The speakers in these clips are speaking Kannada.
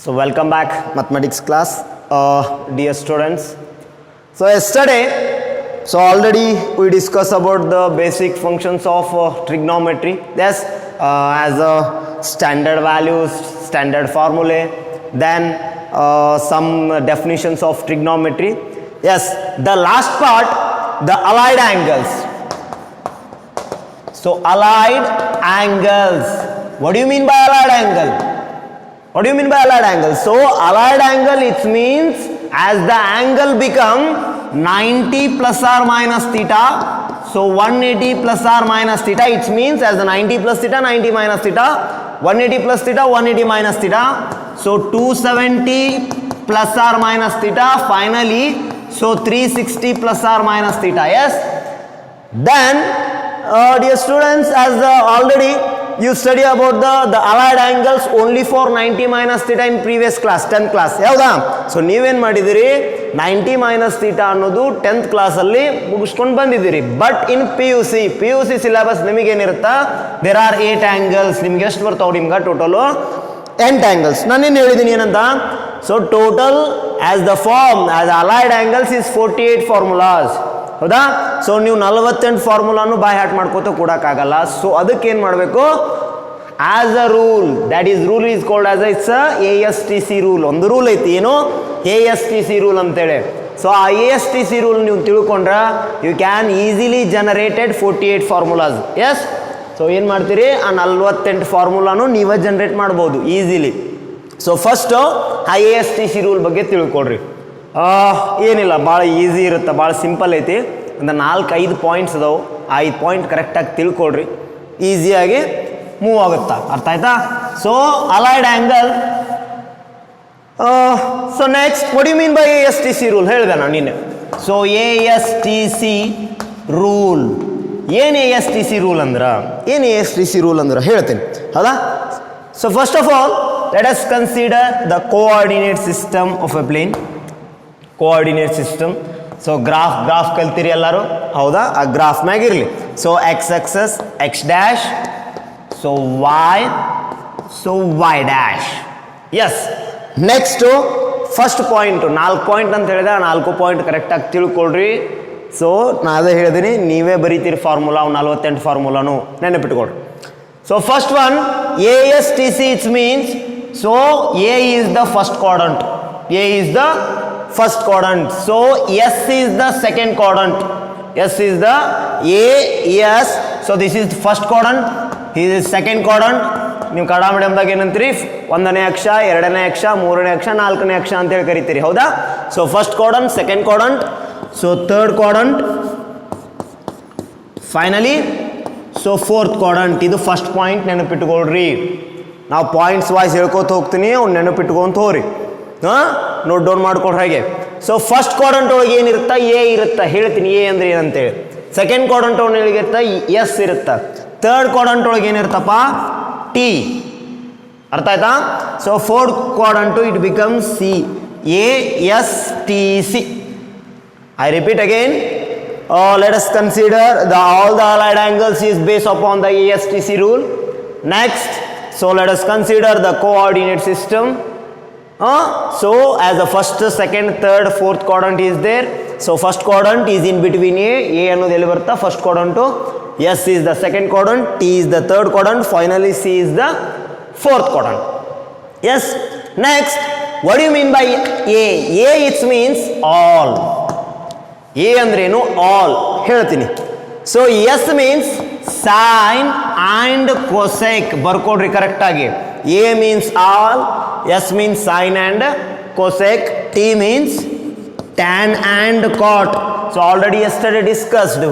So welcome back mathematics class, dear students. So yesterday, already we discussed about the basic functions of trigonometry. Yes, as standard values, standard formulae, then some definitions of trigonometry. Yes, the last part, the allied angles. So allied angles. What do you mean by allied angle? What do you mean by allied angle? So allied angle, it means as the angle become 90 plus or minus theta, so 180 plus or minus theta, it means as the 90 plus theta, 90 minus theta, 180 plus theta, 180 minus theta, so 270 plus or minus theta, finally, so 360 plus or minus theta, yes? Then, dear students, as already you study about the allied angles only for 90 minus theta in previous class, 10th class. ಯಾವ್ದಾ? ಸೊ ನೀವೇನು ಮಾಡಿದಿರಿ 90 minus theta ಅನ್ನೋದು 10th ಕ್ಲಾಸಲ್ಲಿ ಮುಗಿಸ್ಕೊಂಡು ಬಂದಿದ್ದೀರಿ. But in P U C syllabus ನಿಮಗೇನಿರುತ್ತಾ ದೇರ್ ಆರ್ 8 angles. ನಿಮ್ಗೆ ಎಷ್ಟು ಬರ್ತಾವೆ ನಿಮ್ಗೆ ಟೋಟಲು 8 angles. ನಾನೇನು ಹೇಳಿದ್ದೀನಿ ಏನಂತ? So total as the form as allied angles is 48 formulas. ಹೌದಾ? ಸೊ ನೀವು 48 ಫಾರ್ಮುಲಾನು ಬೈ ಹ್ಯಾಟ್ ಮಾಡ್ಕೋತ ಕೊಡೋಕ್ಕಾಗಲ್ಲ. ಸೊ ಅದಕ್ಕೆ ಏನು ಮಾಡಬೇಕು? As a rule, that is rule is called as it's ASTC rule. ಒಂದು ರೂಲ್ ಐತಿ, ಏನು ASTC ರೂಲ್ ಅಂತೇಳಿ. ಸೊ ಆ ASTC ರೂಲ್ ನೀವು ತಿಳ್ಕೊಂಡ್ರೆ you can easily generated 48 formulas. Yes, so ಏನು ಮಾಡ್ತೀರಿ? ಆ 48 ಫಾರ್ಮುಲಾನು ನೀವೇ ಜನರೇಟ್ ಮಾಡ್ಬೋದು ಈಸಿಲಿ. ಸೊ ಫಸ್ಟು ಆ ASTC ರೂಲ್ ಬಗ್ಗೆ ತಿಳ್ಕೊಳ್ರಿ. ಏನಿಲ್ಲ, ಭಾಳ ಈಸಿ ಇರುತ್ತೆ, ಭಾಳ ಸಿಂಪಲ್ ಐತಿ. ಒಂದು 4-5 ಪಾಯಿಂಟ್ಸ್ ಅದಾವೆ. ಆ 5 ಪಾಯಿಂಟ್ ಕರೆಕ್ಟಾಗಿ ತಿಳ್ಕೊಳ್ರಿ, ಈಸಿಯಾಗಿ ಮೂವ್ ಆಗುತ್ತಾ. ಅರ್ಥ ಆಯ್ತಾ? So allied angle. So next, what you mean by ASTC rule ಹೇಳಿದೆ ನಾನು ನಿನ್ನೆ. ಸೊ ASTC ರೂಲ್ ಏನು? ASTC ರೂಲ್ ಅಂದ್ರೆ ಏನು? ASTC ರೂಲ್ ಅಂದ್ರೆ ಹೇಳ್ತೀನಿ, ಹೌದಾ? So first of all let us consider the coordinate system of a plane. Coordinate system. So graph ಕಲ್ತೀರಿ ಎಲ್ಲರೂ, ಹೌದಾ? ಆ ಗ್ರಾಫ್ ಮ್ಯಾಗ ಇರಲಿ. So x axis x dash, so y dash. Yes, next first point 4 point ಅಂತ ಹೇಳಿದೆ. 4 ಪಾಯಿಂಟ್ ಕರೆಕ್ಟಾಗಿ ತಿಳ್ಕೊಳ್ರಿ. ಸೊ ನಾ ಅದೇ ಹೇಳಿದ್ದೀನಿ, ನೀವೇ ಬರೀತೀರಿ ಫಾರ್ಮುಲಾ, 48 ಫಾರ್ಮುಲಾನು ನೆನಪಿಟ್ಕೊಳ್ರಿ. So first one ASTC, it's means so A is the first quadrant. A is the first quadrant. So S is the second quadrant. S is the AS. So this is first quadrant. This is second quadrant. ನೀವು ಕನ್ನಡ ಮೀಡಿಯಮ್ದಾಗ ಏನಂತೀರಿ? 1ನೇ ಅಕ್ಷ, 2ನೇ ಅಕ್ಷ, 3ನೇ ಅಕ್ಷ, 4ನೇ ಅಕ್ಷ ಅಂತೇಳಿ ಕರಿತೀರಿ, ಹೌದಾ? So first quadrant, second quadrant, so third quadrant, finally so fourth quadrant. ಇದು ಫಸ್ಟ್ ಪಾಯಿಂಟ್, ನೆನಪಿಟ್ಕೊಳ್ರಿ. ನಾವು ಪಾಯಿಂಟ್ಸ್ ವೈಸ್ ಹೇಳ್ಕೊತ ಹೋಗ್ತೀನಿ, ಅವ್ನು ನೆನಪಿಟ್ಕೊಂತ ಹೋಗ್ರಿ. ನೋಟ್ ಡೌನ್ ಮಾಡ್ಕೊಡ್ರಿ ಹಾಗೆ. ಸೊ ಫಸ್ಟ್ ಕ್ವಾಡ್ರಂಟ್ ಒಳಗೆ ಏನಿರುತ್ತಾ? A ಇರುತ್ತಾ, ಹೇಳ್ತೀನಿ A ಅಂದ್ರೆ ಏನಂತೇಳಿ. ಸೆಕೆಂಡ್ ಕ್ವಾಡ್ರಂಟ್ ಒಳಗೆ ಇರುತ್ತಾ? S ಇರುತ್ತಾ. ಥರ್ಡ್ ಕ್ವಾಡ್ರಂಟ್ ಒಳಗೆ ಏನಿರುತ್ತಪ್ಪ? T. ಅರ್ಥ ಆಯ್ತಾ? So fourth quadrant it becomes C. ASTC. I repeat again. Let us consider all the allied angles is based upon the ASTC rule. Next, so let us consider the coordinate system. So as the first, second, third, fourth quadrant is there. So first quadrant is in between A ಅನ್ನೋದು ಎಲ್ಲಿ ಬರುತ್ತಾ? First ಕ್ವಾಡ್ರಂಟು. S is the second quadrant, T is the third quadrant, finally C is the fourth quadrant. Yes. Next, what do you mean by A? A it means all. A ಅಂದ್ರೇನು? all. ಹೇಳ್ತೀನಿ. So S means sine and cosec. ಬರ್ಕೊಡ್ರಿ ಕರೆಕ್ಟಾಗಿ. A means all, S means sine and cosec, T means tan and cot. So already yesterday discussed.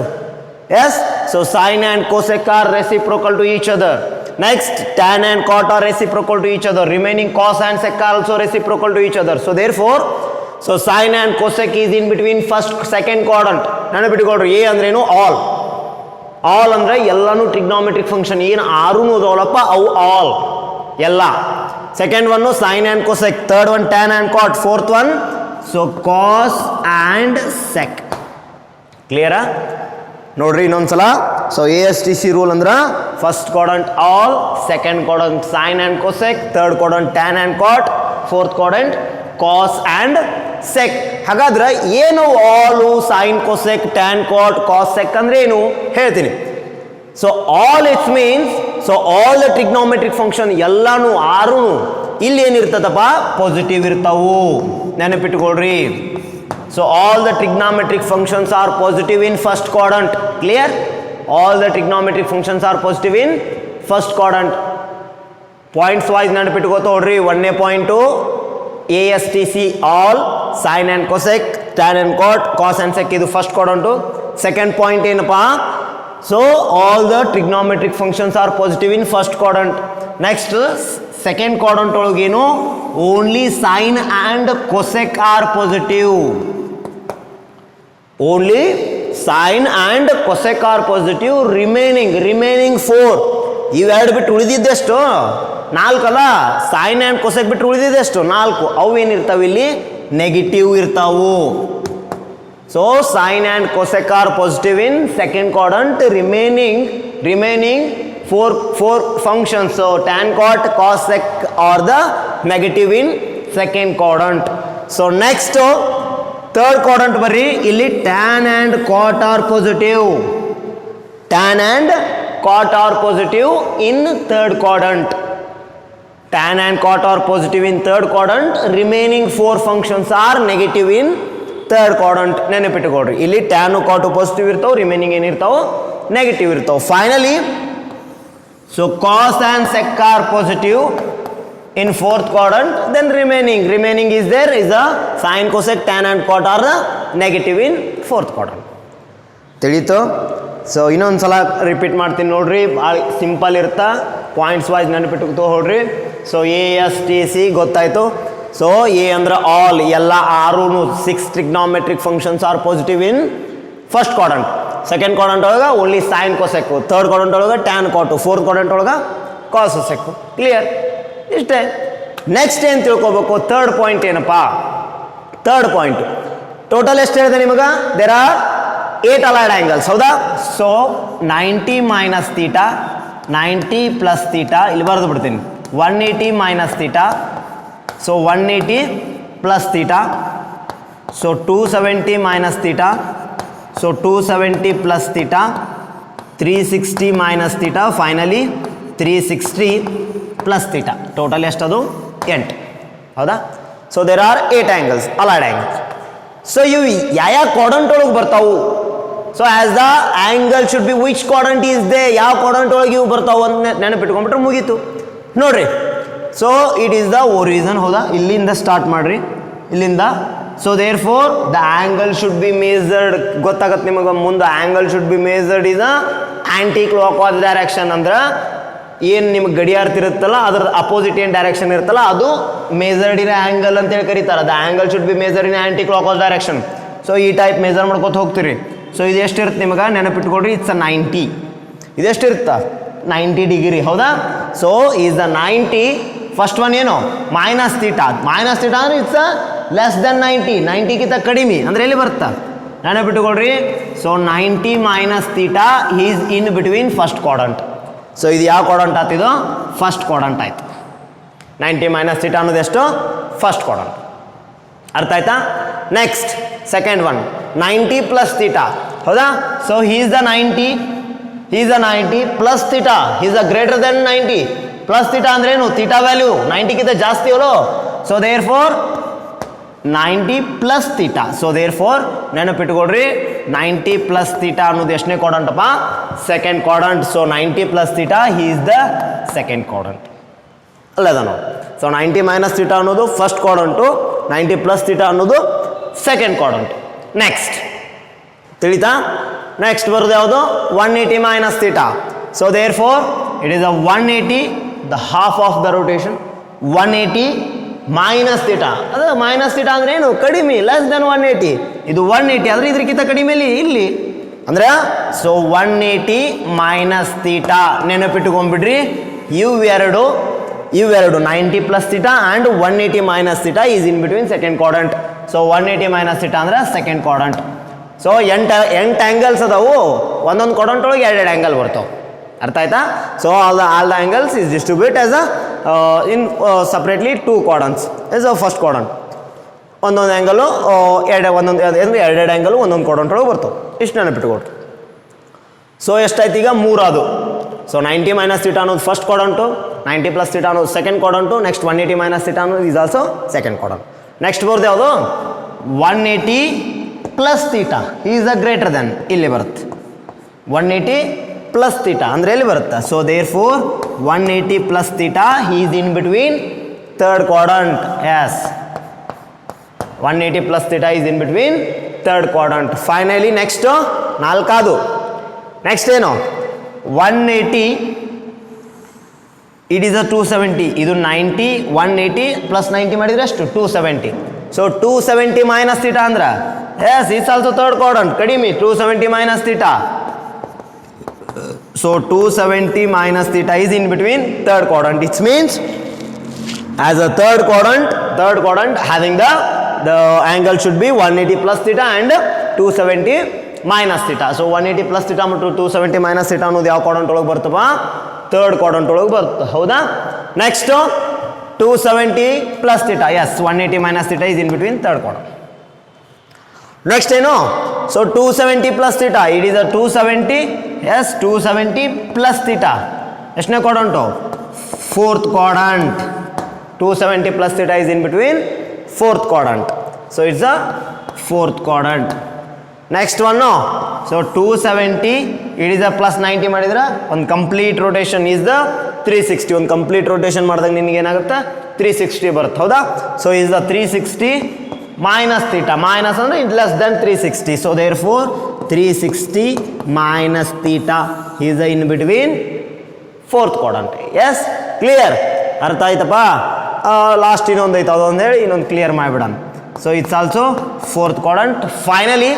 Yes, so sine and cosec are reciprocal to each other. Next, tan and cot are reciprocal to each other. Remaining cos and sec are also reciprocal to each other. So therefore, so sine and cosec is in between first, second quadrant. ನೆನಪಿಟ್ಕೊಳ್ರಿ. A ಅಂದ್ರೇನು? all. all ಅಂದ್ರೆ ಎಲ್ಲಾನು ಟ್ರಿಗ್ನೋಮೆಟ್ರಿಕ್ ಫಂಕ್ಷನ್ ಏನು 6 ಅದಾವಲ್ಲಪ್ಪ, ಅವು all ಎಲ್ಲ. Second one sine and cosec, third one tan and cot, fourth one so cos and sec. ಕ್ಲಿಯರಾ? ನೋಡ್ರಿ ಇನ್ನೊಂದ್ಸಲ. ಸೊ ASTC ರೂಲ್ ಅಂದ್ರೆ first quadrant all, second quadrant sine and cosec, third quadrant tan and cot, fourth quadrant cos and sec. ಹಾಗಾದ್ರೆ ಏನು all sine cosec tan cot cos sec ಅಂದ್ರೆ ಏನು ಹೇಳ್ತೀನಿ. So all it's means so all the trigonometric function ಎಲ್ಲಾನು ಆರು ಇಲ್ಲಿ ಏನಿರ್ತದಪ್ಪ ಪಾಸಿಟಿವ್ ಇರ್ತಾವು, ನೆನಪಿಟ್ಕೊಳ್ರಿ. So all the trigonometric functions are positive in first quadrant. Clear? All the trigonometric functions are positive in first quadrant. Points wise ನೆನಪಿಟ್ಕೋತೋಡ್ರಿ. 1ನೇ point ASTC all sine and cosec tan and cot cos and sec ಇದು ಫಸ್ಟ್ ಕ್ವಾಡ್ರಂಟು. ಸೆಕೆಂಡ್ ಪಾಯಿಂಟ್ ಏನಪ್ಪ, so all the trigonometric functions are positive in first quadrant. Next second quadrant ಒಳಗೇನು only sine and cosec are positive. Only sine and cosec are positive. Remaining 4 ಇವೆರಡು ಬಿಟ್ಟು ಉಳಿದಿದ್ದೆಷ್ಟು 4 ಅಲ್ಲ. ಸೈನ್ ಆ್ಯಂಡ್ ಕೊಸೆಕ್ ಬಿಟ್ಟು ಉಳಿದಿದ್ದೆಷ್ಟು 4. ಅವು ಏನಿರ್ತಾವೆ ಇಲ್ಲಿ ನೆಗೆಟಿವ್ ಇರ್ತಾವು. So sine and cosec are positive in second quadrant. Remaining four functions. So tan cot cos sec are the negative in second quadrant. So next third quadrant ಬರ್ರಿ. ಇಲ್ಲಿ tan and cot are positive. Tan and cot are positive in third quadrant. Tan and cot are positive in third quadrant. Remaining 4 functions are negative in third quadrant. ನೆನಪಿಟ್ಟುಕೊಡ್ರಿ. ಇಲ್ಲಿ tan cot ಪಾಸಿಟಿವ್ ಇರ್ತಾವೆ, ರಿಮೈನಿಂಗ್ ಏನಿರ್ತಾವೆ ನೆಗೆಟಿವ್ ಇರ್ತಾವೆ. Finally so cos and sec are positive in fourth quadrant, then remaining is there is a sin cosec tan and cot are the negative in fourth quadrant. ತಿಳಿತು? ಸೊ ಇನ್ನೊಂದು ಸಲ ರಿಪೀಟ್ ಮಾಡ್ತೀನಿ ನೋಡ್ರಿ, ಭಾಳ ಸಿಂಪಲ್ ಇರ್ತಾ, ಪಾಯಿಂಟ್ಸ್ ವೈಸ್ ನೆನಪಿಟ್ಟು ಹೋಡ್ರಿ. ಸೊ ASTC ಗೊತ್ತಾಯ್ತು. ಸೊ ಎ ಅಂದ್ರೆ ಆಲ್ ಎಲ್ಲ 6 trigonometric functions are positive in first quadrant. Second quadrant ಒಳಗೆ only sine cosec, third quadrant ಒಳಗೆ ಟ್ಯಾನ್ ಕಾಟು, ಫೋರ್ತ್ ಕ್ವಾಡ್ರಂಟ್ ಒಳಗೆ ಕಾಸ್ ಸೆಕ್ಕು. ಕ್ಲಿಯರ್? ಇಷ್ಟೇ. ನೆಕ್ಸ್ಟ್ ಏನು ತಿಳ್ಕೊಬೇಕು, ಥರ್ಡ್ ಪಾಯಿಂಟ್ ಏನಪ್ಪ? ಥರ್ಡ್ ಪಾಯಿಂಟ್ ಟೋಟಲ್ ಎಷ್ಟು ಹೇಳಿದೆ ನಿಮಗೆ? ದೇರ್ ಆರ್ 8 ಅಲೈಡ್ ಆ್ಯಂಗಲ್ಸ್, ಹೌದಾ? So 90 minus theta, 90 plus theta, ಇಲ್ಲಿ ಬರೆದು ಬಿಡ್ತೀನಿ. 180 minus theta, so 180 plus theta, so 270 minus theta, so 270 plus theta, 360 minus theta, finally 360 plus theta. Total ಎಷ್ಟದು? 8. ಹೌದಾ? So there are 8 angles, allied angles. So ಇವು ಯಾವ ಕ್ವಾಡ್ರಂಟ್ ಒಳಗೆ ಬರ್ತಾವು? So as the angle should be which quadrant is they, ಯಾವ ಕ್ವಾಡ್ರಂಟ್ ಒಳಗೆ ಇವು ಬರ್ತಾವು ಅಂತ ನೆನಪಿಟ್ಕೊಂಡ್ಬಿಟ್ರೆ ಮುಗೀತು ನೋಡ್ರಿ. So it is the origin, ಹೌದಾ? ಇಲ್ಲಿಂದ ಸ್ಟಾರ್ಟ್ ಮಾಡ್ರಿ, ಇಲ್ಲಿಂದ. So there four the angle should be measured. ಗೊತ್ತಾಗತ್ತೆ ನಿಮಗೆ ಮುಂದೆ. Angle should be measured is anti clock was direction. ಅಂದ್ರೆ ಏನು ನಿಮ್ಗೆ ಗಡಿಯಾರ ತಿರುತ್ತಲ್ಲ ಅದ್ರ ಅಪೋಸಿಟ್ ಏನು ಡೈರೆಕ್ಷನ್ ಇರುತ್ತಲ್ಲ ಅದು ಮೇಜರ್ಡ್ ಇನ್ ಆ್ಯಂಗಲ್ ಅಂತೇಳಿ ಕರೀತಾರೆ. The angle should be measured in anti clock was direction. So ಈ ಟೈಪ್ ಮೇಜರ್ ಮಾಡ್ಕೊತ ಹೋಗ್ತೀರಿ. ಸೊ ಇದು ಎಷ್ಟಿರುತ್ತೆ ನಿಮಗೆ ನೆನಪಿಟ್ಕೊಡ್ರಿ, ಇಟ್ಸ್ 90. ಇದೆಷ್ಟಿರುತ್ತೆ? 90 ಡಿಗ್ರಿ, ಹೌದಾ? So is the 90. First one ಏನು? Minus theta. ಮೈನಸ್ ತೀಟಾ ಅಂದ್ರೆ ಇಟ್ಸ್ ಲೆಸ್ ದೆನ್ 90. 90ಗಿಂತ ಕಡಿಮೆ ಅಂದರೆ ಎಲ್ಲಿ ಬರುತ್ತಾ ನೆನಪಿಟ್ಟುಕೊಳ್ರಿ. So 90 minus theta is in between first quadrant. So ಇದು ಯಾವ ಕ್ವಾಡ್ರಂಟ್ ಆಯ್ತಿದು? ಫಸ್ಟ್ ಕ್ವಾಡ್ರಂಟ್ ಆಯ್ತು. 90 ಮೈನಸ್ ತೀಟಾ ಅನ್ನೋದು ಎಷ್ಟು? First quadrant. ಅರ್ಥ ಆಯ್ತಾ? Next second one 90 plus theta, ಹೌದಾ? So is the 90 plus theta is the greater than 90. Plus theta ಅಂದ್ರೆ ಏನು? ತೀಟಾ ವ್ಯಾಲ್ಯೂ 90ಗಿಂತ ಜಾಸ್ತಿ ಅಲ್ಲೋ. So therefore 90 plus theta. So therefore ನೆನಪಿಟ್ಕೊಡ್ರಿ, 90 ಪ್ಲಸ್ ತೀಟಾ ಅನ್ನೋದು ಎಷ್ಟನೇ ಕ್ವಾಡ್ರಂಟಪ್ಪ? Second quadrant. So 90 plus theta is the second quadrant. ಅಲ್ಲದ ನಾವು. ಸೊ 90 ಮೈನಸ್ ತೀಟಾ ಅನ್ನೋದು ಫಸ್ಟ್ ಕ್ವಾಡ್ರಂಟು, 90 ಪ್ಲಸ್ ತೀಟಾ ಅನ್ನೋದು ಸೆಕೆಂಡ್ ಕ್ವಾಡ್ರಂಟ್. ನೆಕ್ಸ್ಟ್ ತಿಳಿತಾ? ನೆಕ್ಸ್ಟ್ ಬರೋದು ಯಾವುದು? 180 minus theta. So therefore it is a 180, the half of the rotation. 180 minus theta. ಅದು ಮೈನಸ್ ತೀಟಾ ಅಂದ್ರೆ ಏನು? ಕಡಿಮೆ, ಲೆಸ್ ದೆನ್ 180. ಇದು 180 ಆದರೆ ಇದಕ್ಕಿಂತ ಕಡಿಮೆ ಇಲ್ಲಿ ಅಂದ್ರೆ. ಸೊ 180 ಮೈನಸ್ ತೀಟಾ ನೆನಪಿಟ್ಟುಕೊಂಡ್ಬಿಡ್ರಿ. ಇವೆರಡು 90 plus theta and 180 minus theta is in between second quadrant. So 180 minus theta ಅಂದ್ರೆ ಸೆಕೆಂಡ್ ಕ್ವಾಡ್ರಂಟ್. ಸೊ 8 ಆ್ಯಂಗಲ್ಸ್ ಅದಾವು. ಒಂದೊಂದು ಕ್ವಾಡ್ರಂಟ್ ಒಳಗೆ 2 ಆ್ಯಂಗಲ್ ಬರ್ತಾವೆ. ಅರ್ಥ ಆಯ್ತಾ? So all the angles is distribute as in separately 2 quadrants is first quadrant. ಒಂದೊಂದು ಆ್ಯಂಗಲು ಒಂದೊಂದು ಎರಡೆರಡು ಆ್ಯಂಗಲು ಒಂದೊಂದು ಕ್ವಾಡ್ರಂಟ್ ಒಳಗೆ ಬರ್ತವೆ. ಇಷ್ಟು ನೆನಪಿಟ್ಕೊಡ್ರಿ. ಸೊ ಎಷ್ಟಾಯ್ತು ಈಗ? 3 ಅದು. ಸೊ 90 ಮೈನಸ್ ಥೀಟಾ ಅನ್ನೋದು ಫಸ್ಟ್ ಕ್ವಾಡ್ರಂಟು, 90 ಪ್ಲಸ್ ಥೀಟಾ ಅನ್ನೋದು second quadrant, next 180 minus theta ಅನ್ನೋದು is also second quadrant. Next ಬರೋದು ಯಾವುದು? 180 plus theta is a greater than, ಇಲ್ಲಿ ಬರುತ್ತೆ 180 ಪ್ಲಸ್ ಥೀಟಾ ಅಂದರೆ ಎಲ್ಲಿ ಬರುತ್ತೆ? So therefore 180 plus theta is in between third quadrant. Yes, 180 plus theta is in between third quadrant. Finally next 4ದು. ನೆಕ್ಸ್ಟ್ ಏನು? 180 ಇಟ್ ಈಸ್ ಅ 270. ಇದು 90, 180 ಪ್ಲಸ್ 90 ಮಾಡಿದರೆ ಅಷ್ಟು 270. ಸೊ 270 ಮೈನಸ್ ಥೀಟಾ ಅಂದ್ರೆ yes it's also third quadrant. ಕಡಿಮೆ 270 minus theta. So 270 minus theta is in between third quadrant. It means as a third quadrant having the angle should be 180 plus theta and 270 minus theta. So 180 plus theta ಮತ್ತು 270 minus theta ಅನ್ನೋದು ಯಾವ ಕ್ವಾಡ್ರಂಟ್ ಒಳಗೆ ಬರ್ತಪ್ಪ? ಥರ್ಡ್ ಕ್ವಾಡ್ರಂಟ್ ಒಳಗೆ ಬರುತ್ತೆ. ಹೌದಾ? Next 270 plus theta. Yes, 180 minus theta is in between third quadrant. Next ಏನು? So 270 plus theta it is a 270. Yes, 270 plus theta ಎಷ್ಟನೇ quadrant? Fourth quadrant. 270 plus theta is in between fourth quadrant. So it's a fourth quadrant. Next one, so 270 it is a plus 90 ಮಾಡಿದ್ರೆ ಒಂದು ಕಂಪ್ಲೀಟ್ ರೊಟೇಷನ್ ಈಸ್ ದ 360. ಒಂದು ಕಂಪ್ಲೀಟ್ ರೊಟೇಷನ್ ಮಾಡಿದಾಗ ನಿನಗೆ ಏನಾಗುತ್ತೆ? 360 ಬರುತ್ತೆ. ಹೌದಾ? So is the 360 minus theta. Minus ಅಂದರೆ it less than 360. So therefore 360 minus theta is in between fourth quadrant. Yes, clear? ಅರ್ಥ ಆಯ್ತಪ್ಪ? ಲಾಸ್ಟ್ ಇನ್ನೊಂದು ಐತೆ, ಅದೊಂದು ಹೇಳಿ ಇನ್ನೊಂದು ಕ್ಲಿಯರ್ ಮಾಡಿಬಿಡೋಣ. So it's also fourth quadrant. Finally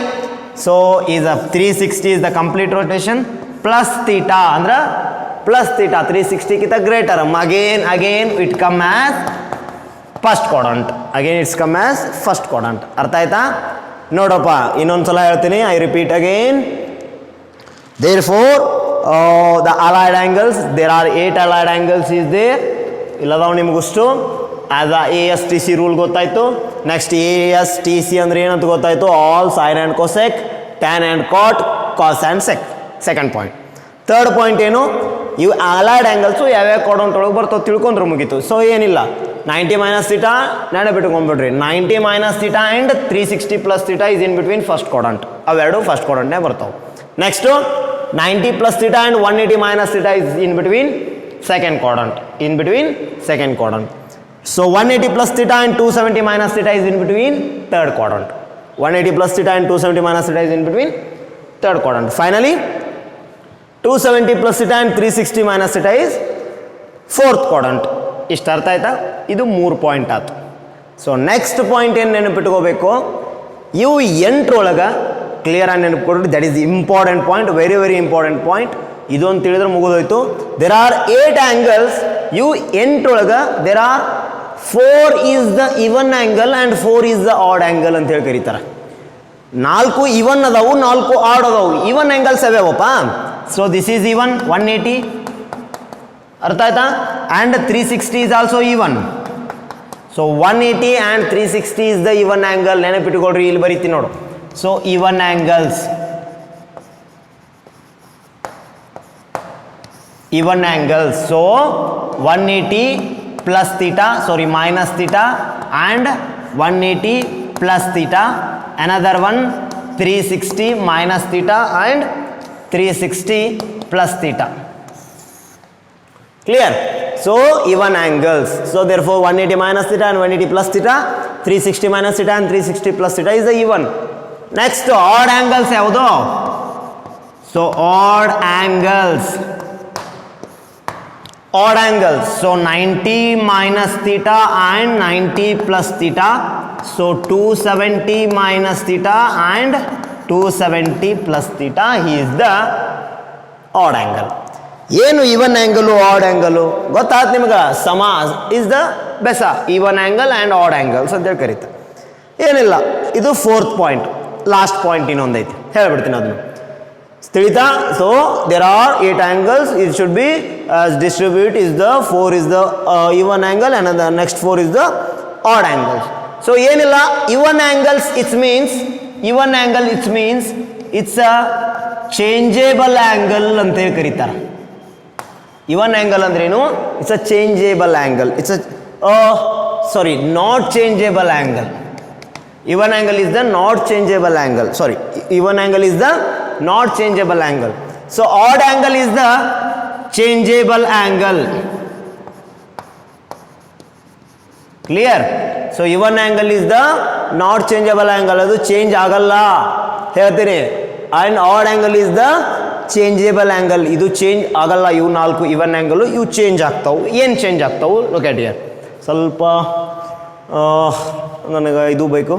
so is a 360 is the complete rotation plus theta ಅಂದ್ರೆ plus theta 360ಗಿಂತ greater. Again it come as first quadrant. Again it's come as first quadrant. ಅರ್ಥ ಆಯ್ತಾ? ನೋಡಪ್ಪ ಇನ್ನೊಂದು ಸಲ ಹೇಳ್ತೀನಿ. I repeat again. There four the allied angles, there are 8 allied angles is there. ಇಲ್ಲದವು ನಿಮಗಷ್ಟು ಆಸ್ ಅ ASTC ರೂಲ್ ಗೊತ್ತಾಯಿತು. ನೆಕ್ಸ್ಟ್ ASTC ಅಂದರೆ ಏನಂತ ಗೊತ್ತಾಯಿತು? All sine and cosec, tan and cot, cos and sec. Second point. Third point ಏನು? ಇವು ಅಲೈಡ್ ಆ್ಯಂಗಲ್ಸು ಯಾವ್ಯಾವ ಕ್ವಾಡ್ರಂಟ್ ಒಳಗೆ ಬರ್ತಾವೆ ತಿಳ್ಕೊಂಡ್ರೆ ಮುಗೀತು. ಸೊ ಏನಿಲ್ಲ, 90 minus theta ನೆನಪಿಟ್ಕೊಂಡ್ಬಿಡ್ರಿ. 90 minus theta and 360 plus theta is in between first quadrant. ಅವೆರಡು ಫಸ್ಟ್ ಕ್ವಾಡ್ರಂಟ್ನೇ ಬರ್ತಾವೆ. Next 90 plus theta and 180 minus theta is in between second quadrant. Second quadrant. So 180 plus theta and 270 minus theta is in between third quadrant. 180 plus theta and 270 minus theta is in between third quadrant. Finally 270 plus theta and 360 minus theta is fourth quadrant. ಇಷ್ಟು ಅರ್ಥ ಆಯ್ತಾ? ಇದು 3 ಪಾಯಿಂಟ್ ಆಯ್ತು. ಸೊ ನೆಕ್ಸ್ಟ್ ಪಾಯಿಂಟ್ ಏನು ನೆನಪಿಟ್ಕೋಬೇಕು? ಇವು 8ರೊಳಗೆ ಕ್ಲಿಯರ್ ಆಗಿ ನೆನಪಿಟ್ಕೊಡ್ರಿ. That is important point, very important point. ಇದೊಂದು ತಿಳಿದ್ರೆ ಮುಗಿದೋಯ್ತು. There are 8 angles. ಇವು 8ರೊಳಗೆ there are 4 is the even angle and 4 is the odd angle ಅಂತ ಹೇಳಿ ಕರೀತಾರೆ. 4 ಇವನ್ ಅದಾವು, 4 ಆಡ್ ಅದಾವು. ಇವನ್ ಆ್ಯಂಗಲ್ಸ್ ಯಾವ್ಯಾವಪ್ಪ? So this is even 180. ಅರ್ಥ ಆಯ್ತಾ? And 360 is also even. ಸೊ 180 and 360 is the even angle. ನೆನಪಿಟ್ಕೊಳ್ರಿ, ಇಲ್ಲಿ ಬರೀತೀನಿ ನೋಡು. So even angles. So 180 plus theta, sorry minus theta, and 180 plus theta. Another one 360 minus theta and 360 plus theta. Clear? So even angles. So therefore 180 minus theta and 180 plus theta, 360 minus theta and 360 plus theta is the even. Next odd angles ಯಾವುದು? So odd angles. So 90 minus theta and 90 plus theta. So 270 minus theta and 270 plus theta is the odd angle. ಏನು ಇವನ್ ಆ್ಯಂಗಲು ಆಡ್ ಆ್ಯಂಗಲು ಗೊತ್ತಾಯ್ತು ನಿಮ್ಗೆ? ಸಮ ಇಸ್ ದ ಬೆಸ. Even angle and odd angles ಅಂತೇಳಿ ಕರೀತಾರೆ. ಏನಿಲ್ಲ, ಇದು ಫೋರ್ತ್ ಪಾಯಿಂಟ್. ಲಾಸ್ಟ್ ಪಾಯಿಂಟ್ ಇನ್ನೊಂದೈತಿ, ಹೇಳ್ಬಿಡ್ತೀನಿ ಅದನ್ನು. ತಿಳಿತಾ? So there are 8 angles. It should be as distribute is the 4 is the even angle and the next 4 is the odd angles. So ಏನಿಲ್ಲ even angles it means it's a changeable angle ಅಂತ ಹೇಳಿ ಕರೀತಾರೆ. even angle ಅಂದ್ರೇನು? It's a changeable angle. It's a not changeable angle. even angle is the not changeable angle. Even angle is the not changeable angle. So odd angle is the changeable angle. Clear? So even angle is the not changeable angle. ಅದು ಚೇಂಜ್ ಆಗಲ್ಲ ಹೇಳ್ತೀನಿ. and odd angle is the changeable angle. ಇದು ಚೇಂಜ್ ಆಗಲ್ಲ. ಇವು 4 even angle ಇವು ಚೇಂಜ್ ಆಗ್ತಾವು. ಏನು ಚೇಂಜ್ ಆಗ್ತಾವು? look at here. ಸ್ವಲ್ಪ ನನಗೆ ಇದು ಬೇಕು.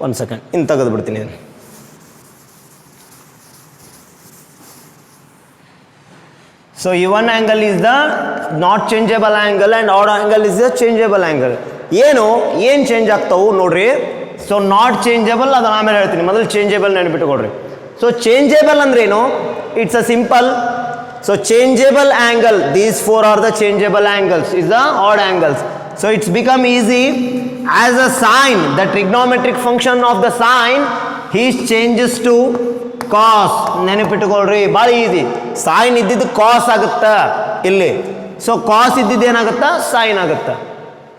1 second ಇನ್ನು ತೆಗೆದು ಬಿಡ್ತೀನಿ. So even angle is the not changeable angle and odd angle is the changeable angle. ಏನು ಚೇಂಜ್ ಆಗ್ತಾವು ನೋಡ್ರಿ. ಸೊ ನಾಟ್ ಚೇಂಜಬಲ್ ಅದನ್ನ ಆಮೇಲೆ ಹೇಳ್ತೀನಿ, ಮೊದಲು ಚೇಂಜೇಬಲ್ ನೆನಪಿಟ್ಟುಕೊಡ್ರಿ. ಸೊ ಚೇಂಜೇಬಲ್ ಅಂದ್ರೇನು? It's a simple. So changeable angle, these 4 are the changeable angles is the odd angles. So it's become easy as a sine, the trigonometric function of the sine he's changes to cos. ನೆನಪಿಟ್ಟುಕೊಳ್ರಿ, ಭಾಳ ಈಸಿ. ಸೈನ್ ಇದ್ದಿದ್ದು ಕಾಸ್ ಆಗುತ್ತಾ ಇಲ್ಲಿ. ಸೊ ಕಾಸ್ ಇದ್ದಿದ್ದು ಏನಾಗುತ್ತಾ? ಸೈನ್ ಆಗುತ್ತಾ.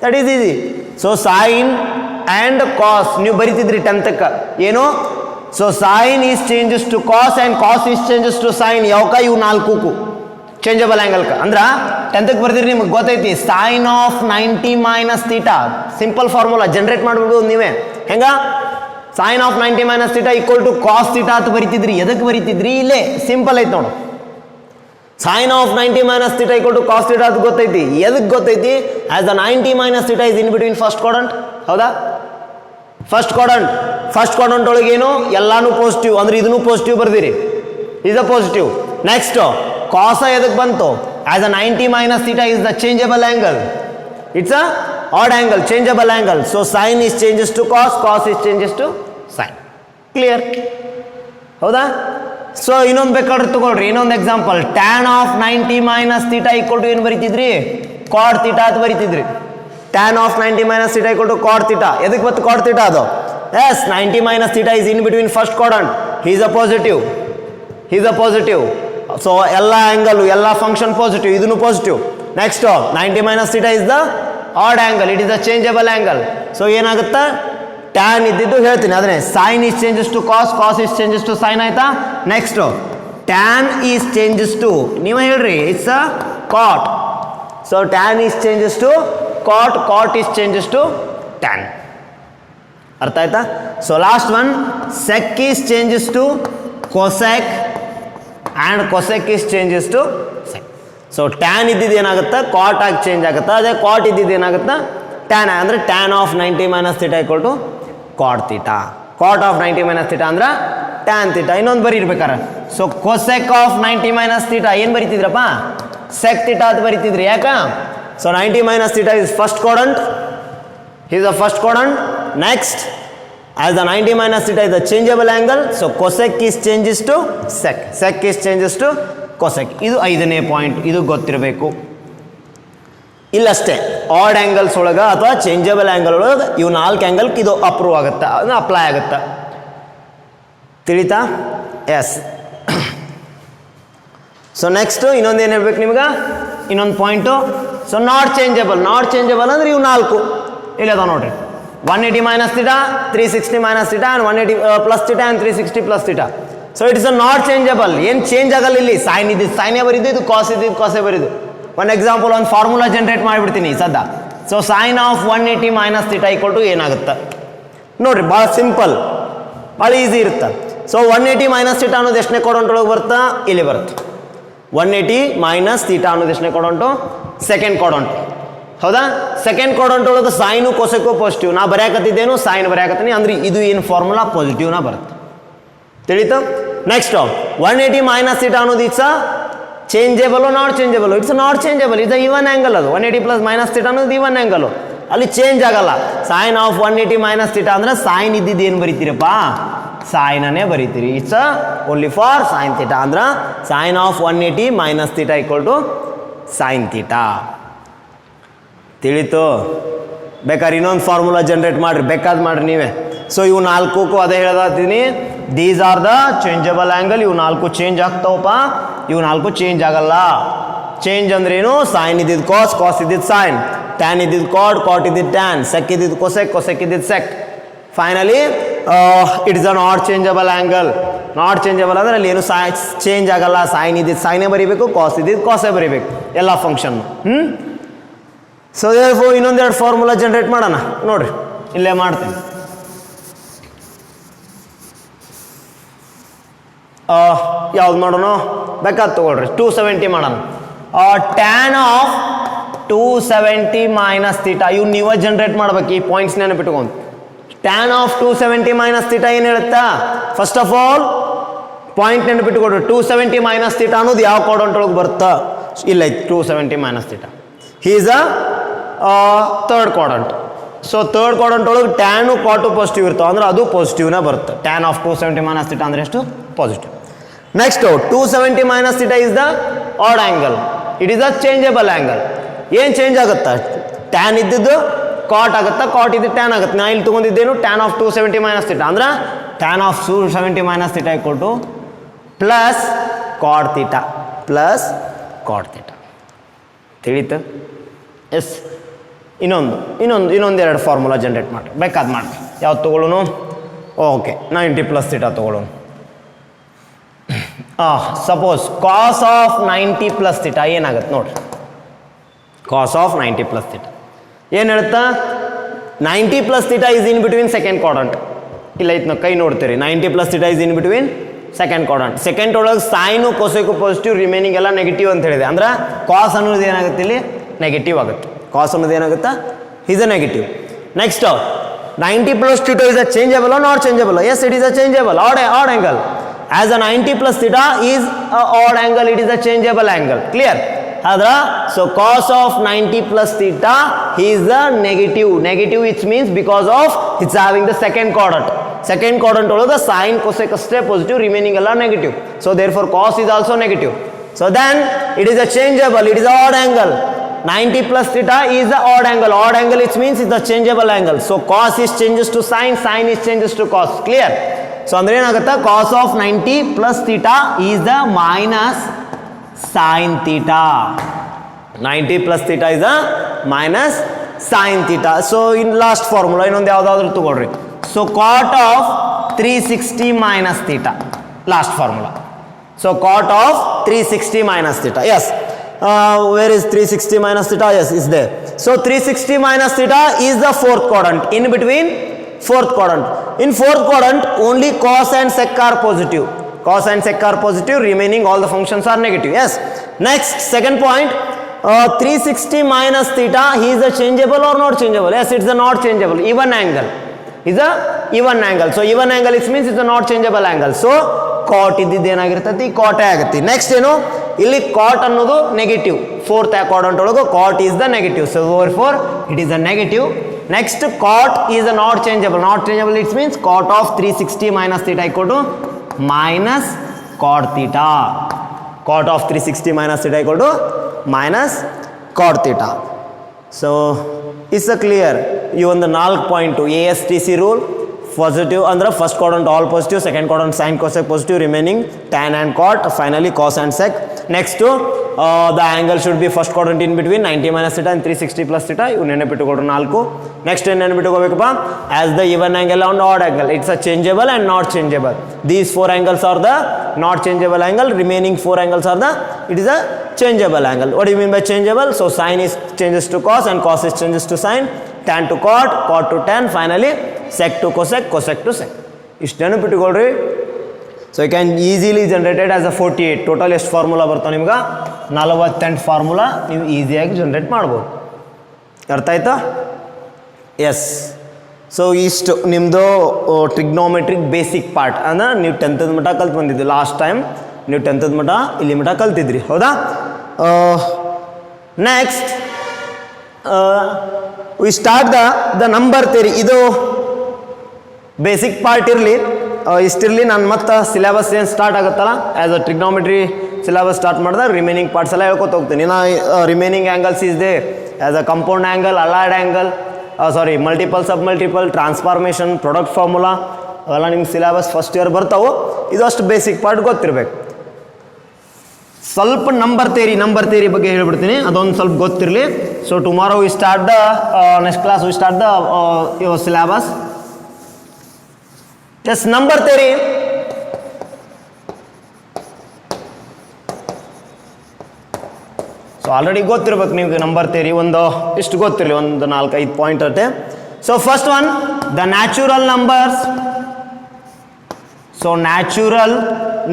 That is easy. So sine and cos ನೀವು ಬರಿತಿದ್ರಿ 10ಕ್ಕೆ ಏನು? So sine is changes to cos and cos is changes to sine. ಯಾವಕ? ಇವು 4 ಚೇಂಜಬಲ್ ಆ್ಯಂಗಲ್ಕ. ಅಂದ್ರೆ 10ಕ್ಕೆ ಬರ್ದಿರಿ, ನಿಮಗೆ ಗೊತ್ತೈತಿ. Sine of 90 minus theta, simple formula generate ಮಾಡಿಬಿಡ್ಬೋದು ನೀವೇ. ಹೆಂಗ? Sine of 90 minus theta equal to cos theta ಅಂತ ಬರಿತಿದ್ರಿ. ಎದಕ್ಕೆ ಬರಿತಿದ್ರಿ? ಇಲ್ಲೇ ಸಿಂಪಲ್ ಐತೆ ನೋಡು. Sine of 90 minus theta equal to cos theta ಅಂತ ಗೊತ್ತೈತಿ. ಎದಕ್ಕೆ ಗೊತ್ತೈತಿ? As the 90 minus theta is in between first quadrant. ಹೌದಾ? ಫಸ್ಟ್ ಕ್ವಾಡ್ರಂಟ್ ಒಳಗೆ ಏನು? ಎಲ್ಲಾನು ಪಾಸಿಟಿವ್, ಅಂದ್ರೆ ಇದನ್ನು ಪಾಸಿಟಿವ್ ಬರ್ದಿರಿ. Is a positive. Next cos ಎದಕ್ಕೆ ಬಂತು? As a 90 minus theta is the changeable angle. It's a odd angle, changeable angle. So sine is changes to cos, cos is changes to sine. Clear? ಹೌದಾ? ಸೊ ಇನ್ನೊಂದು ಬೇಕಾದ್ರೆ ತಗೊಳ್ರಿ, ಇನ್ನೊಂದು example. Tan of 90 minus theta equal to ಏನು ಬರಿತಿದ್ರಿ? ಕಾಡ್ ಥೀಟಾ ಅಂತ ಬರಿತಿದ್ರಿ. Tan of 90 minus theta equal to cot theta. ಎದಕ್ಕೆ ಬತ್ತು ಕಾಡ್ ಥೀಟಾ? ಅದು as 90 minus theta is in between first quadrant. He's a positive. So ಎಲ್ಲ ಆ್ಯಂಗಲ್, ಎಲ್ಲ ಫಂಕ್ಷನ್ ಪಾಸಿಟಿವ್, ಇದನ್ನು positive. Next 90 minus theta is the odd angle, it is the changeable angle. So ಏನಾಗುತ್ತಾ? ಟ್ಯಾನ್ ಇದ್ದಿದ್ದು ಹೇಳ್ತೀನಿ ಅದನ್ನೇ. Sign is changes to cos, cos is changes to sine. ಆಯ್ತಾ? Next tan is changes to, ನೀವೇ ಹೇಳ್ರಿ, it's a cot. So tan is changes to cot, cot is changes to tan. ಅರ್ಥ ಆಯ್ತಾ? So last one, sec is changes to cosec and cosec is changes to sec. So tan ಇದ್ದಿದ್ದು ಏನಾಗುತ್ತೆ? ಕಾಟ್ ಆಗಿ ಚೇಂಜ್ ಆಗುತ್ತೆ. ಅದೇ ಕಾಟ್ ಇದ್ದಿದ್ದು ಏನಾಗುತ್ತೆ? ಟ್ಯಾನ್. ಅಂದರೆ tan of 90 minus theta equal to cot theta. Cot of 90 minus theta ಅಂದ್ರೆ ಟ್ಯಾನ್ ಥೀಟಾ. ಇನ್ನೊಂದು ಬರೀರ್ಬೇಕಾರೆ, so cosec of 90 minus theta ಏನು ಬರೀತಿದ್ರಪ್ಪ? ಸೆಕ್ ಥೀಟಾ ಅಂತ ಬರೀತಿದ್ರಿ. ಯಾಕ? So 90 minus theta is first quadrant. He is the first quadrant. Next, as the 90 minus theta is the changeable angle, so cosec is changes to sec. Sec is changes to cosec. ಇದು 5ನೇ ಪಾಯಿಂಟ್. ಇದು ಗೊತ್ತಿರಬೇಕು. ಇಲ್ಲಷ್ಟೇ, ಆಡ್ ಆ್ಯಂಗಲ್ಸ್ ಒಳಗೆ ಅಥವಾ ಚೇಂಜಬಲ್ ಆ್ಯಂಗಲ್ ಒಳಗೆ ಇವು 4 ಆ್ಯಂಗಲ್ಗೆ ಇದು ಅಪ್ರೂವ್ ಆಗುತ್ತೆ, ಅದನ್ನ ಅಪ್ಲೈ ಆಗುತ್ತೆ. ತಿಳಿತಾ? ಎಸ್. ಸೊ ನೆಕ್ಸ್ಟು ಇನ್ನೊಂದು ಏನು ಹೇಳ್ಬೇಕು ನಿಮ್ಗೆ? ಇನ್ನೊಂದು ಪಾಯಿಂಟು. ಸೊ ನಾಟ್ ಚೇಂಜಬಲ್ ಅಂದ್ರೆ ಇವು 4 ಇಲ್ಲ ಅದಾವ ನೋಡ್ರಿ. 180 minus theta, 360 minus theta, and 180 plus theta, and 360 plus theta. So it is a not changeable. ಏನು ಚೇಂಜ್ ಆಗಲ್ಲ ಇಲ್ಲಿ. ಸೈನ್ ಇದ್ದಿದ್ದು ಸೈನೇ ಬರೀದು, ಇದು ಕಾಸ್ ಇದ್ದಿದ್ದು ಕಾಸೇ ಬರೀದು. ಒಂದು ಎಕ್ಸಾಂಪಲ್, ಒಂದು ಫಾರ್ಮುಲಾ ಜನರೇಟ್ ಮಾಡಿಬಿಡ್ತೀನಿ ಸದ್ದ. So sine of 180 minus theta equal to ಏನಾಗುತ್ತೆ ನೋಡ್ರಿ. ಭಾಳ ಸಿಂಪಲ್, ಭಾಳ ಈಸಿ ಇರುತ್ತೆ. ಸೊ 180 ಮೈನಸ್ ಥೀಟಾ ಅನ್ನೋದು ಎಷ್ಟನೇ ಕ್ವಾಡ್ರಂಟ್ ಒಳಗೆ ಬರ್ತಾ? ಇಲ್ಲಿ ಬರುತ್ತೆ. 180 ಮೈನಸ್ ಥೀಟಾ ಅನ್ನೋದು ಎಷ್ಟನೇ ಕ್ವಾಡ್ರಂಟು? Second quadrant. ಹೌದಾ? ಸೆಕೆಂಡ್ ಕ್ವಾಡ್ರಂಟ್ ಒಳಗೆ ಸೈನು ಕೊಸೆಕು ಪಾಸಿಟಿವ್. ನಾ ಬರೆಯಾಕತ್ತಿದ್ದೇನು ಸೈನ್ ಬರೆಯಾಕತ್ತೀನಿ, ಅಂದ್ರೆ ಇದು ಏನು ಫಾರ್ಮುಲಾ ಪಾಸಿಟಿವ್ನ ಬರುತ್ತೆ. ತಿಳಿತು? ನೆಕ್ಸ್ಟ್ 180 ಮೈನಸ್ ಥೀಟಾ ಅನ್ನೋದು it's changeable, not changeable. It's not changeable, ಇದು ಇವನ್ ಆ್ಯಂಗಲ್. ಅದು 180 ಪ್ಲಸ್ ಮೈನಸ್ ಥೀಟಾ ಅನ್ನೋದು ಇವನ್ ಆ್ಯಂಗಲು, ಅಲ್ಲಿ ಚೇಂಜ್ ಆಗಲ್ಲ. ಸೈನ್ ಆಫ್ 180 ಮೈನಸ್ ಥೀಟಾ ಅಂದ್ರೆ ಸೈನ್ ಇದ್ದಿದ್ದು ಏನು ಬರೀತೀರಪ್ಪ? ಸೈನನ್ನೇ ಬರೀತೀರಿ. It's only for sine theta ಅಂದ್ರೆ sine of 180 minus theta equal to sine theta. ತಿಳಿತು? ಬೇಕಾದ್ರೆ ಇನ್ನೊಂದು ಫಾರ್ಮುಲಾ ಜನ್ರೇಟ್ ಮಾಡಿರಿ, ಬೇಕಾದ್ ಮಾಡಿರಿ ನೀವೇ. ಸೊ ಇವು ನಾಲ್ಕಕ್ಕೂ ಅದೇ ಹೇಳ್ತೀನಿ, these are the changeable angle. ಇವು ನಾಲ್ಕು ಚೇಂಜ್ ಆಗ್ತಾವಪ್ಪ, ಇವು ನಾಲ್ಕು ಚೇಂಜ್ ಆಗಲ್ಲ. ಚೇಂಜ್ ಅಂದ್ರೇನು? ಸೈನ್ ಇದ್ದಿದ್ದು ಕಾಸ್, ಕಾಸ್ ಇದ್ದಿದ್ದು ಸೈನ್, ಟ್ಯಾನ್ ಇದ್ದಿದ್ದು ಕಾಟ್, ಕಾಟ್ ಇದ್ದಿದ್ದು ಟ್ಯಾನ್, ಸೆಕ್ ಇದ್ದಿದ್ದು ಕೊಸೆಕ್, ಕೊಸೆಕ್ ಇದ್ದಿದ್ದು sec. Finally it is a not changeable angle. Not changeable ಅಂದರೆ ಅಲ್ಲಿ ಏನು ಚೇಂಜ್ ಆಗಲ್ಲ. ಸೈನ್ ಇದ್ದಿದ್ದು ಸೈನೇ ಬರೀಬೇಕು, ಕಾಸ್ ಇದ್ದಿದ್ದು ಕಾಸೇ ಬರೀಬೇಕು ಎಲ್ಲ ಫಂಕ್ಷನ್ನು. ಸೊ ಇನ್ನೊಂದೆರಡು ಫಾರ್ಮುಲಾ ಜನ್ರೇಟ್ ಮಾಡೋಣ ನೋಡ್ರಿ, ಇಲ್ಲೇ ಮಾಡ್ತೀನಿ. ಯಾವ್ದು ಮಾಡೋಣ? ಬೇಕಾದ್ ತಗೊಳ್ರಿ, 270 ಮಾಡೋಣ. Tan of 270 minus theta. ಇವು ನೀವೇ ಜನ್ರೇಟ್ ಮಾಡ್ಬೇಕು, ಈ ಪಾಯಿಂಟ್ಸ್ ನೆನಪಿಟ್ಕೊಂಡು. ಟ್ಯಾನ್ ಆಫ್ 270 ಮೈನಸ್ ಥೀಟಾ ಏನು ಹೇಳುತ್ತಾ? ಫಸ್ಟ್ ಆಫ್ ಆಲ್ ಪಾಯಿಂಟ್ ನೆನಪಿಟ್ಕೊಡ್ರಿ, 270 ಮೈನಸ್ ಥೀಟಾ ಅನ್ನೋದು ಯಾವ ಕ್ವಾಡ್ರಂಟ್ ಒಳಗೆ ಬರುತ್ತಾ? ಇಲ್ಲ, 270 minus theta is a third quadrant. So third quadrant ಒಳಗೆ ಟ್ಯಾನು ಕಾಟು ಪಾಸಿಟಿವ್ ಇರ್ತಾವೆ ಅಂದ್ರೆ ಅದು ಪಾಸಿಟಿವ್ನೇ ಬರುತ್ತೆ. ಟ್ಯಾನ್ ಆಫ್ 270 ಮೈನಸ್ ಥೀಟಾ ಅಂದರೆ ಎಷ್ಟು? Positive. Next 270 minus theta is the odd angle. It is a changeable angle. ಏನು ಚೇಂಜ್ ಆಗುತ್ತಾ? ಟ್ಯಾನ್ ಇದ್ದಿದ್ದು ಕಾಟ್ ಆಗುತ್ತಾ, ಕಾಟ್ ಇದ್ದು ಟ್ಯಾನ್ ಆಗುತ್ತೆ. ನಾ ಇಲ್ಲಿ ತೊಗೊಂಡಿದ್ದೇನು? ಟ್ಯಾನ್ ಆಫ್ 270 ಮೈನಸ್ ಥೀಟಾ ಅಂದ್ರೆ ಟ್ಯಾನ್ ಆಫ್ 270 ಮೈನಸ್ ಥೀಟಾ ಕೊಟ್ಟು plus cot theta, plus cot theta. ತಿಳಿತು? ಎಸ್. ಇನ್ನೊಂದೆರಡು ಫಾರ್ಮುಲಾ ಜನ್ರೇಟ್ ಮಾಡಿ, ಬೇಕಾದ ಮಾಡಿ. ಯಾವ್ದು ತೊಗೊಳ್ಳೋನು? ಓಕೆ, 90 ಪ್ಲಸ್ ಥೀಟಾ ತೊಗೊಳ್ಳೋನು. Suppose cos of 90 plus theta ಏನಾಗುತ್ತೆ ನೋಡ್ರಿ. ಕಾಸ್ ಆಫ್ 90 ಪ್ಲಸ್ ಥೀಟಾ ಏನು ಹೇಳುತ್ತಾ? 90 plus theta is in between second quadrant. ಇಲ್ಲ ಐತೆ ನಾವು ಕೈ ನೋಡ್ತೀರಿ, 90 plus theta is in between second quadrant. Second ಒಳಗೆ ಸೈನು ಕೊಸೆಕು ಪಾಸಿಟಿವ್, ರಿಮೈನಿಂಗ್ ಎಲ್ಲ ನೆಗೆಟಿವ್ ಅಂತ ಹೇಳಿದೆ. ಅಂದ್ರೆ ಕಾಸ್ ಅನ್ನೋದು ಏನಾಗುತ್ತೆ? ಇಲ್ಲಿ ನೆಗೆಟಿವ್ ಆಗುತ್ತೆ. ಕಾಸ್ ಅನ್ನೋದು ಏನಾಗುತ್ತಾ? Is a negative. Next 90 plus theta is a changeable or not changeable? Yes, it is a changeable odd angle. As a 90 plus theta is a odd angle, it is a changeable angle. Clear? Hadra? So cos of 90 plus theta is the negative. Negative which means because of it's having the second quadrant. Second quadrant also the sine cosec stay positive, remaining all negative. So therefore cos is also negative. So then it is a changeable, it is a odd angle. 90 plus theta is the odd angle. Odd angle which means it's a changeable angle. So cos is changes to sine, sine is changes to cos. Clear? So ಅಂದ್ರೆ ಏನಾಗುತ್ತೆ? Cos of 90 plus theta is the minus sine theta. 90 plus theta is the minus sine theta. So in last formula ಇನ್ನೊಂದು ಯಾವುದಾದ್ರೂ ತಗೊಳ್ರಿ. So cot of 360 minus theta, last formula. So cot of 360 minus theta. Yes, where is 360 minus theta? Yes, is they. So 360 minus theta is the fourth quadrant in between fourth quadrant. In fourth quadrant only cos and sec are positive. Cos and sec are positive, remaining all the functions are negative. Yes. Next, second point, 360 minus theta is a changeable or not changeable? Yes, it's a not changeable. Even angle is a even angle. So even angle it means it's a not changeable angle. So cot ಇದ್ದಿದ್ದು ಏನಾಗಿರ್ತೈತಿ? ಕಾಟೇ ಆಗುತ್ತೆ. ನೆಕ್ಸ್ಟ್ ಏನು? ಇಲ್ಲಿ ಕಾಟ್ ಅನ್ನೋದು ನೆಗೆಟಿವ್. ಫೋರ್ತ್ ಕ್ವಾಡ್ರಂಟ್ ಒಳಗೆ cot is the negative. So therefore it is a negative. Next, cot is a not changeable. Not changeable it means cot of 360 minus theta equal to minus cot theta. Cot of 360 minus theta equal to minus cot theta. So it's a clear. You on the 4.2 ASTC rule. Positive under first quadrant all positive, second quadrant sine cosec positive, remaining tan and cot, finally cos and sec. Next to the angle should be first quadrant in between 90 minus theta and 360 plus theta. You ನೆನಪಿಟ್ಟುಕೊಳ್ಳಿ 4. Next ನೆನಪಿಟ್ಟುಕೋಬೇಕಪ್ಪ, as the even angle and odd angle, it's a changeable and not changeable. These 4 angles are the not changeable angle, remaining 4 angles are the, it is a changeable angle. What do you mean by changeable? So sine is changes to cos and cos is changes to sine, tan to cot, cot to tan, finally sec to cosec, cosec to sec. ಇಷ್ಟು ನೆನಪಿಟ್ಟುಕೊಳ್ಳ್ರಿ. So you can easily generated as a 48. Total ಎಷ್ಟು ಫಾರ್ಮುಲಾ ಬರ್ತಾವೆ ನಿಮ್ಗೆ? 48 ಫಾರ್ಮುಲಾ ನೀವು ಈಸಿಯಾಗಿ ಜನರೇಟ್ ಮಾಡ್ಬೋದು. ಅರ್ಥ ಆಯ್ತಾ? ಎಸ್. ಸೊ ಇಷ್ಟು ನಿಮ್ಮದು ಟ್ರಿಗ್ನೋಮೆಟ್ರಿಕ್ ಬೇಸಿಕ್ ಪಾರ್ಟ್ ಅಂದ್ರೆ ನೀವು 10th ಮಟ್ಟ ಕಲ್ತು ಬಂದಿದ್ದು. ಲಾಸ್ಟ್ ಟೈಮ್ ನೀವು 10th ಮಟ್ಟ ಇಲ್ಲಿ ಮಟ್ಟ ಕಲ್ತಿದ್ರಿ, ಹೌದಾ? Next we start the number theory. ಇದು ಬೇಸಿಕ್ ಪಾರ್ಟ್ ಇರಲಿ. ಇಷ್ಟಿರಲಿ. ನಾನು ಮತ್ತೆ ಸಿಲೆಬಸ್ ಏನು ಸ್ಟಾರ್ಟ್ ಆಗುತ್ತಲ್ಲ as a trigonometry syllabus start ಮಾಡಿದಾಗ ರಿಮೈನಿಂಗ್ ಪಾರ್ಟ್ಸ್ ಎಲ್ಲ ಹೇಳ್ಕೊತ ಹೋಗ್ತೀನಿ. Remaining angles is they as a compound angle, allied angle, multiple sub multiple, transformation, product formula ಅವೆಲ್ಲ ನಿಮ್ಗೆ ಸಿಲೆಬಸ್ ಫಸ್ಟ್ ಇಯರ್ ಬರ್ತಾವೆ. ಇದು ಅಷ್ಟು ಬೇಸಿಕ್ ಪಾರ್ಟ್ ಗೊತ್ತಿರಬೇಕು. ಸ್ವಲ್ಪ ನಂಬರ್ ಥೇರಿ ಬಗ್ಗೆ ಹೇಳ್ಬಿಡ್ತೀನಿ, ಅದೊಂದು ಸ್ವಲ್ಪ ಗೊತ್ತಿರಲಿ. So tomorrow we start the next class we start the your syllabus. Yes, number theory. So already ಗೊತ್ತಿರ್ಬೇಕು ನಿಮಗೆ ನಂಬರ್ ಥೇರಿ, ಒಂದು ಇಷ್ಟು ಗೊತ್ತಿರಲಿ, ಒಂದು 4-5 ಪಾಯಿಂಟ್ ಅಷ್ಟೇ. So first one, the natural numbers. So natural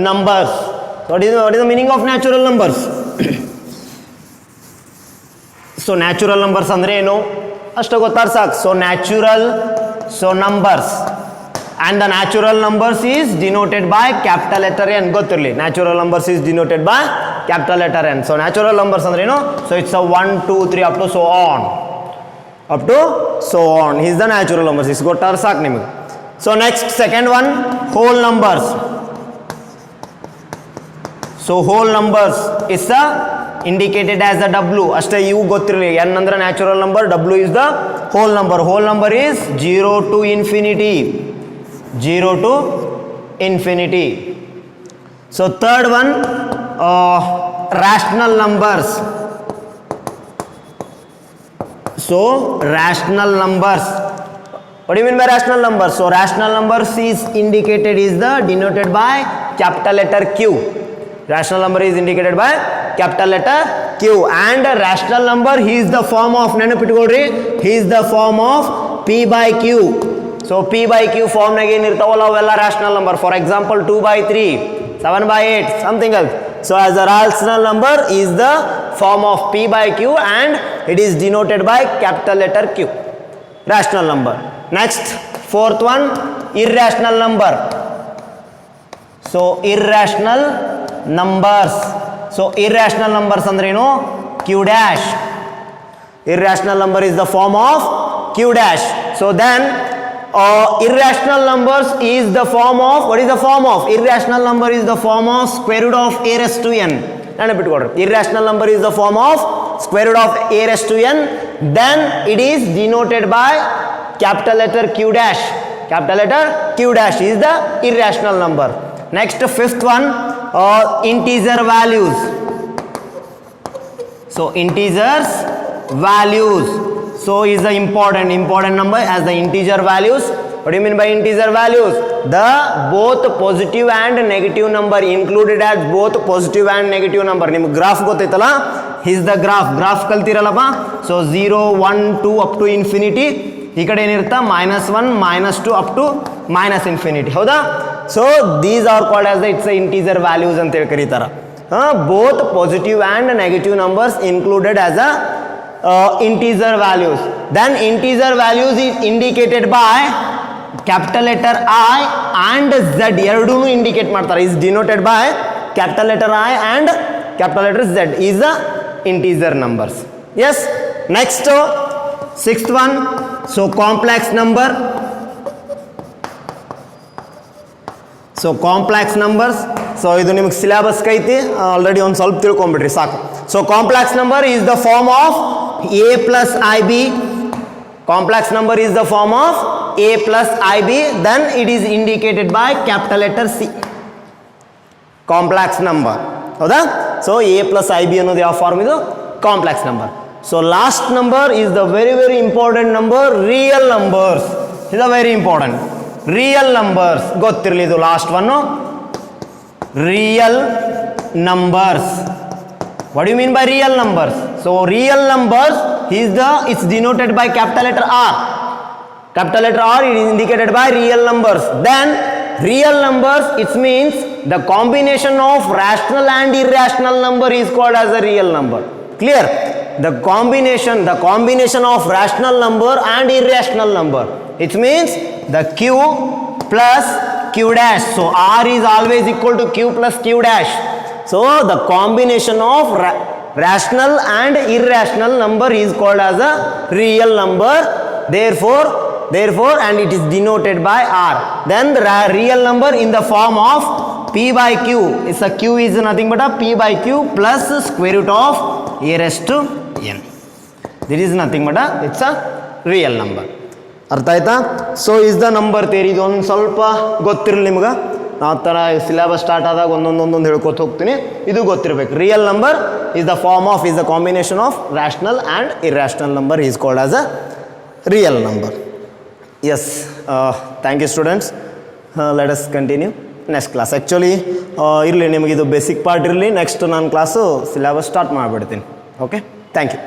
numbers, what is the meaning of natural numbers? So natural numbers ಅಂದರೆ ಏನು ಅಷ್ಟು ಗೊತ್ತಾರ ಸಾಕು. So natural, so numbers, and the natural numbers is denoted by capital letter N. ಗೊತ್ತಿರಲಿ, natural numbers is denoted by capital letter N. So natural numbers ಅಂದ್ರೆ ಏನು? So it's 1 2 3 up to so on is the natural numbers. Is ಗೊತ್ತಾರ ಸಾಕು ನಿಮಗೆ. So next second one, hole numbers. So hole numbers is indicated as a W. ಅಷ್ಟೇ, ಇವು ಗೊತ್ತಿರಲಿ. ಎನ್ ಅಂದ್ರೆ natural number, W is the whole number. Whole number is 0 to infinity. 0 to infinity. So third one, rational numbers. So rational numbers, what do you mean by rational numbers? So rational numbers is indicated is the denoted by capital letter Q. Rational number is indicated by capital letter Q, and a rational number he is the form of, ನೆನಪಿಟ್ಕೊಳ್ರಿ, he is the form of P by Q. So P by Q form ನಾಗ ಏನು ಇರ್ತಾವಲ್ಲ ಅವೆಲ್ಲ rational number. For example 2/3, 7/8, something else. So as a rational number is the form of P by Q and it is denoted by capital letter Q. Rational number. Next, fourth one, irrational number. So irrational numbers. So irrational numbers ಅಂದ್ರೆ ಏನು? Q dash. Irrational number is the form of Q dash. So then irrational numbers is the form of, what is the form of? Irrational number is the form of square root of a raised to n. ನೆನಪಿಟ್ಕೊಳ್ರಿ, irrational number is the form of square root of a raised to n. Then it is denoted by capital letter Q dash. Capital letter Q dash is the irrational number. Next, fifth one, integer values. So integers values, so is the important number as the integer values. What do you mean by integer values? The both positive and negative number included as both positive and negative number. ನಿಮ್ಗೆ ಗ್ರಾಫ್ ಗೊತ್ತೈತಲ್ಲ, is the ಗ್ರಾಫ್ ಕಲ್ತಿರಲ್ಲಪ್ಪ. ಸೊ 0 1 2 ಅಪ್ ಟು ಇನ್ಫಿನಿಟಿ, ಈ ಕಡೆ ಏನಿರುತ್ತಾ -1 -2 ಅಪ್ ಟು -infinity. ಹೌದಾ? So these are called as the it's integer values ಅಂತೇಳಿ ಕರೀತಾರೆ. Both positive and negative numbers included as a integer values. Then integer values is indicated by capital letter I and Z. ಎರಡೂ ಇಂಡಿಕೇಟ್ ಮಾಡ್ತಾರೆ. is denoted by capital letter I and capital letter Z is the integer numbers. Yes. Next, sixth one, so complex number. So complex numbers. So ಇದು ನಿಮಗೆ ಸಿಲೆಬಸ್ ಐತಿ, ಆಲ್ರೆಡಿ ಒಂದು ಸ್ವಲ್ಪ ತಿಳ್ಕೊಂಬಿಡ್ರಿ ಸಾಕು. So complex number is the form of a plus ib. Complex number is the form of a plus ib, then it is indicated by capital letter C. Complex number. ಹೌದಾ? ಸೊ a plus ib ಅನ್ನೋದು ಯಾವ ಫಾರ್ಮ್? ಇದು complex number. So last number is the very important number, real numbers. ಇದು ವೆರಿ ಇಂಪಾರ್ಟೆಂಟ್. ರಿಯಲ್ ನಂಬರ್ಸ್ ಗೊತ್ತಿರಲಿ. ಇದು last one, real numbers. What do you mean by real numbers? So real numbers it's denoted by capital letter R. Capital letter R, it is indicated by real numbers. Then real numbers, it means the combination of rational and irrational number is called as a real number. Clear? The combination of rational number and irrational number, it means the Q plus Q dash. So R is always equal to Q plus Q dash. So the combination of rational and irrational number is called as a real number. Therefore therefore and it is denoted by r. Then the real number in the form of p by q is a q is nothing but a p by q plus square root of a raised to n. This is nothing but a it's a real number. ಅರ್ಥ ಆಯ್ತಾ? So is the number theory. ಇದು ಒಂದು ಸ್ವಲ್ಪ ಗೊತ್ತಿರಲಿ ನಿಮ್ಗೆ. ನಾ ಥರ ಸಿಲೆಬಸ್ ಸ್ಟಾರ್ಟ್ ಆದಾಗ ಒಂದೊಂದೊಂದೊಂದು ಹೇಳ್ಕೊತ ಹೋಗ್ತೀನಿ. ಇದು ಗೊತ್ತಿರಬೇಕು. Real number is the form of is the combination of rational and irrational number is called as a real number. Yes, thank you students. Let us continue next class. Actually ಇರಲಿ ನಿಮಗಿದು ಬೇಸಿಕ್ ಪಾರ್ಟ್ ಇರಲಿ. ನೆಕ್ಸ್ಟ್ ನಾನು ಕ್ಲಾಸು ಸಿಲೆಬಸ್ ಸ್ಟಾರ್ಟ್ ಮಾಡಿಬಿಡ್ತೀನಿ. Okay, thank you.